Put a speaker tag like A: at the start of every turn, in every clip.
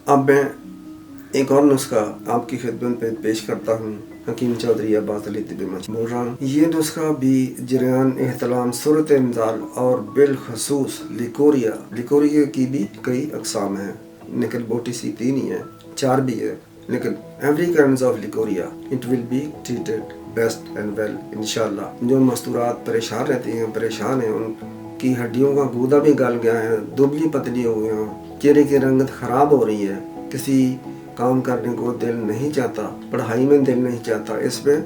A: अब मैं एक और नुस्खा आपकी खिदमत पे पेश करता हूँ। हकीम चौधरी अब्बास अली तिब्बी बोल रहा हूँ। ये नुस्खा भी जरियान एहतलाम सूरत इंजाल और बिलखसूस लिकोरिया की भी कई अकसाम हैं। निकल बोटी सी 3 ही है, 4 भी है, लेकिन every kind of leucorrhoea it will be treated best and well इंशाल्लाह। जो मस्तूरात परेशान हैं उनकी हड्डियों का गूदा भी गल गया है, दुबली पतली हो गई हैं, चेहरे की रंगत खराब हो रही है, किसी काम करने को दिल नहीं चाहता, पढ़ाई में दिल नहीं चाहता। इसमें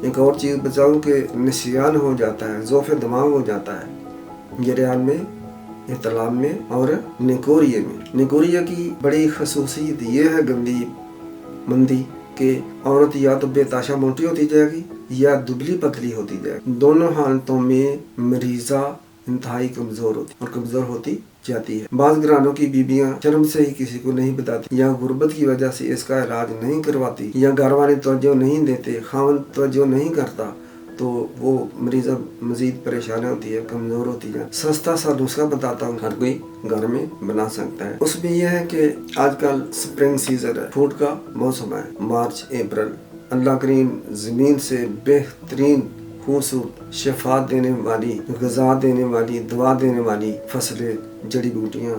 A: एक और चीज़ बचाऊं कि निसियान हो जाता है, ज़ोफ़े दिमाग हो जाता है जरियान में, इतलाम में और निकोरिया में। निकोरिया की बड़ी खसूसियत ये है गंदी मंदी कि औरत या तो बेताशा मोटी होती जाएगी या दुबली पतली होती जाएगी। दोनों हालतों में मरीज़ा इंतहाई कमज़ोर होती जाती है। बाज़ घरानों की बीबियां शर्म से ही किसी को नहीं बताती, या गुर्बत की वजह से इसका इलाज नहीं करवाती, या घर वाले तवज्जो नहीं देते, खावंद तवज्जो नहीं करता, तो वो मरीज़ा मज़ीद परेशान होती है, कमज़ोर होती है। सस्ता सा नुस्खा बताता हूँ, हर कोई घर में बना सकता है। उसमें यह है कि आजकल स्प्रिंग सीजन है, फूड का मौसम है, मार्च अप्रैल। अल्लाह करीम ज़मीन से बेहतरीन खूबसूरत शिफा देने वाली, ग़िज़ा देने वाली, दवा देने वाली फसलें, जड़ी बूटियाँ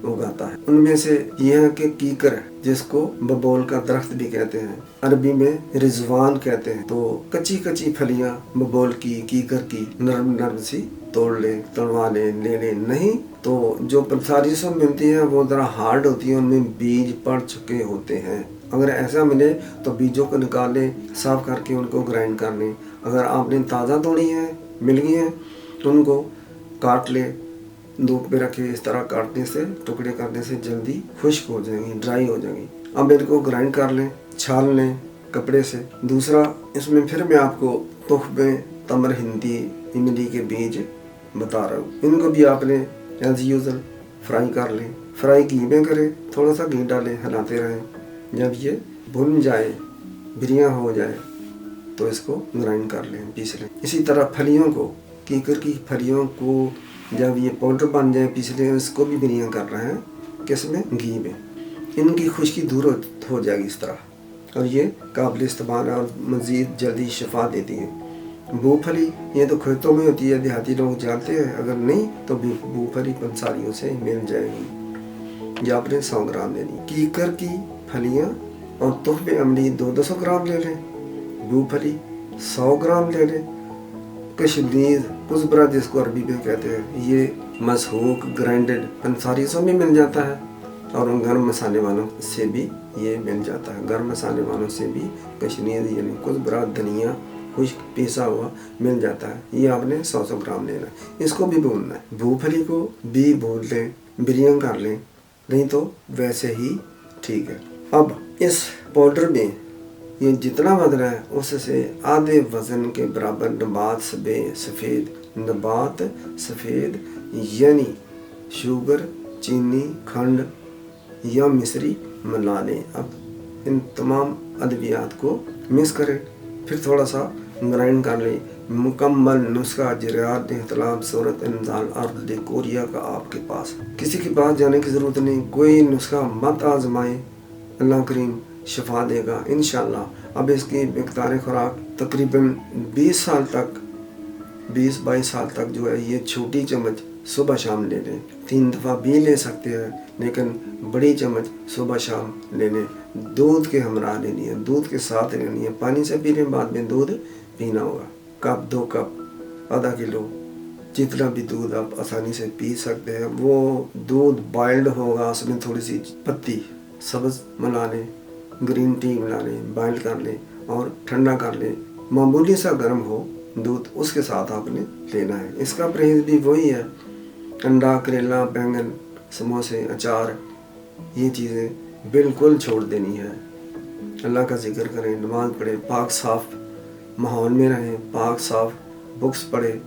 A: उगाता है। उनमें से यह है कि कीकर है, जिसको बबोल का दरख्त भी कहते हैं, अरबी में रिजवान कहते हैं। तो कच्ची फलियां बबोल की, कीकर की नरम सी तोड़ ले, तड़वा ले नहीं तो जो पंसारी से मिलती है वो ज़रा हार्ड होती है, उनमें बीज पड़ चुके होते हैं। अगर ऐसा मिले तो बीजों को निकाल लें, साफ करके उनको ग्राइंड कर लें। अगर आपने ताज़ा तोड़ी है, मिल गई है, तो उनको काट लें, धूप में रखे। इस तरह काटने से, टुकड़े करने से जल्दी खुश्क हो जाएंगी, ड्राई हो जाएंगी। अब इनको ग्राइंड कर लें, छान लें कपड़े से। दूसरा, इसमें फिर मैं आपको तुख्बे तमर हिंदी इमली के बीज बता रहा हूँ। इनको भी आपने एज यूजुअल फ्राई कर लें। फ्राई घी में करें, थोड़ा सा घी डालें, हिलाते रहें। जब ये भुन जाए, बिरियाँ हो जाए, तो इसको ग्राइंड कर लें, पीस लें। इसी तरह फलियों को, कीकर की फलियों को जब ये पाउडर बन जाए, पीस लें। इसको भी बिरियाँ कर रहे हैं, किसमें? घी में। इनकी खुश्की दूर हो जाएगी इस तरह, और ये काबिल इस्तेमाल है और मज़ीद जल्दी शिफा देती है। मूँगफली ये तो खेतों में होती है, देहाती लोग जानते हैं, अगर नहीं तो मूँगफली पंसारियों से मिल जाएगी। या आपने 100 ग्राम लेनी। कीकर की फलियाँ और तुख्बे अमली 200 ग्राम ले लें। मूँगफली 100 ग्राम ले लें। कश्मीर कुज़बरा जिसको अरबी में कहते हैं, ये मसहूक ग्राइंडेड पंसारी से भी मिल जाता है, और उन गर्म मसाले वालों से भी ये मिल जाता है। गर्म मसाले वालों से भी कश्मीर यानी कुज़बरा धनिया खुश्क पीसा हुआ मिल जाता है। ये आपने 100 ग्राम लेना है। इसको भी भूनना है। मूँगफली को भी भून लें, बिरियानी कर लें, नहीं तो वैसे ही ठीक है। अब इस पाउडर में ये जितना वज़न है उससे आधे वज़न के बराबर नबात सफ़ेद यानी शुगर, चीनी, खंड या मिश्री मिला लें। अब इन तमाम अद्वियात को मिक्स करें, फिर थोड़ा सा ग्राइंड कर लें। मुकम्मल नुस्खा जरियान इख्तिलाफ सूरत इंजाल और लिकोरिया का आपके पास। किसी के पास जाने की ज़रूरत नहीं, कोई नुस्खा मत आजमाएं, अल्लाह करीम शिफा देगा इंशाअल्लाह। अब इसकी मिक़दार खुराक तकरीबन 20-22 साल तक जो है, ये छोटी चम्मच सुबह शाम ले लें। 3 दफ़ा भी ले सकते हैं, लेकिन बड़ी चम्मच सुबह शाम ले लें। दूध के हमरा लेनी है, दूध के साथ लेनी है। पानी से पी लें, बाद में दूध पीना होगा। कप 2 कप, आधा किलो, जितना भी दूध आप आसानी से पी सकते हैं। वो दूध बॉइल्ड होगा, उसमें थोड़ी सी पत्ती सब्ज़ मिला लें, ग्रीन टी मिला लें, बॉइल कर लें और ठंडा कर लें। मामूली सा गर्म हो दूध, उसके साथ आपने लेना है। इसका परहेज़ भी वही है, अंडा, करेला, बैंगन, समोसे, अचार, ये चीज़ें बिल्कुल छोड़ देनी है। अल्लाह का जिक्र करें, नमाज़ पढ़ें, पाक साफ़ माहौल में रहें, पाक साफ़ बुक्स पढ़ें,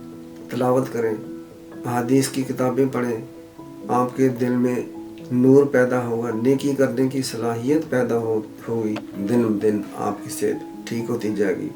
A: तिलावत करें, हदीस की किताबें पढ़ें। आपके दिल में नूर पैदा होगा, नेकी करने की सलाहियत पैदा होगी। दिन दिन आपकी सेहत ठीक होती जाएगी,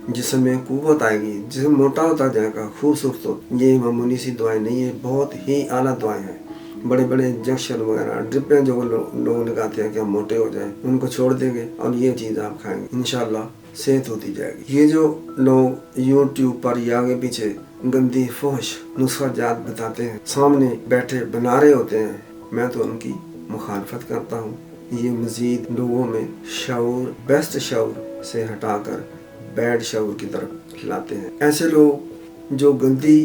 A: जिस्म में क़ुव्वत आएगी, जिस्म मोटा होता जाएगा, खूबसूरत हो। ये मामूली सी दुआएं नहीं है, बहुत ही आला दुआएं हैं। बड़े बड़े इंजेक्शन वगैरह ड्रिपें जो लोग लगाते हैं कि हम मोटे हो जाएं, उनको छोड़ देंगे और ये चीज़ आप खाएंगे, इंशाल्लाह सेहत होती जाएगी। ये जो लोग यूट्यूब पर या आगे पीछे गंदी फहश नुस्खा जात बताते हैं, सामने बैठे बना रहे होते हैं, मैं तो उनकी मुखालफत करता हूँ। ये मज़ीद लोगों में शऊर, बेस्ट शऊर से हटाकर बैड शऊर की तरफ लाते हैं। ऐसे लोग जो गंदी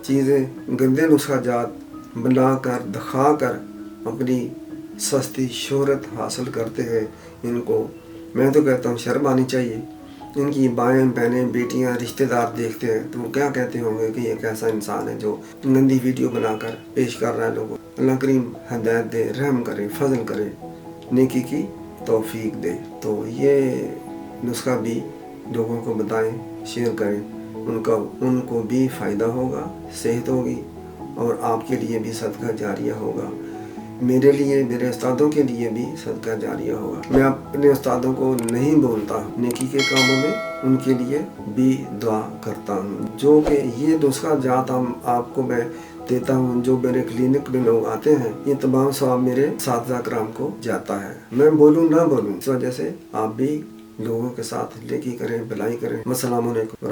A: चीज़ें, गंदे नुस्खा जात बनाकर दिखाकर अपनी सस्ती शोहरत हासिल करते हैं, इनको मैं तो कहता हूँ शर्म आनी चाहिए। इनकी बाएं बहनें, बेटियां, रिश्तेदार देखते हैं तो वो क्या कहते होंगे कि ये कैसा इंसान है जो गंदी वीडियो बनाकर पेश कर रहा है लोगों। अल्लाह करीम हदायत दे, रहम करे, फजल करे, नेकी की तौफीक दे। तो ये नुस्खा भी लोगों को बताएं, शेयर करें, उनको भी फ़ायदा होगा, सेहत होगी और आपके लिए भी सदका जारिया होगा, मेरे लिए, मेरे उस्तादों के लिए भी सदका जारिया होगा। मैं अपने उस्तादों को नहीं बोलता नेकी के कामों में, उनके लिए भी दुआ करता हूँ। जो कि ये नुस्खा जात हम आपको मैं देता हूँ, जो मेरे क्लिनिक में लोग आते हैं, ये तमाम सवाब मेरे साथी कराम को जाता है। मैं बोलूँ ना बोलूँ, इस वजह से आप भी लोगों के साथ नेकी करें, भलाई करें। अस्सलामु अलैकुम।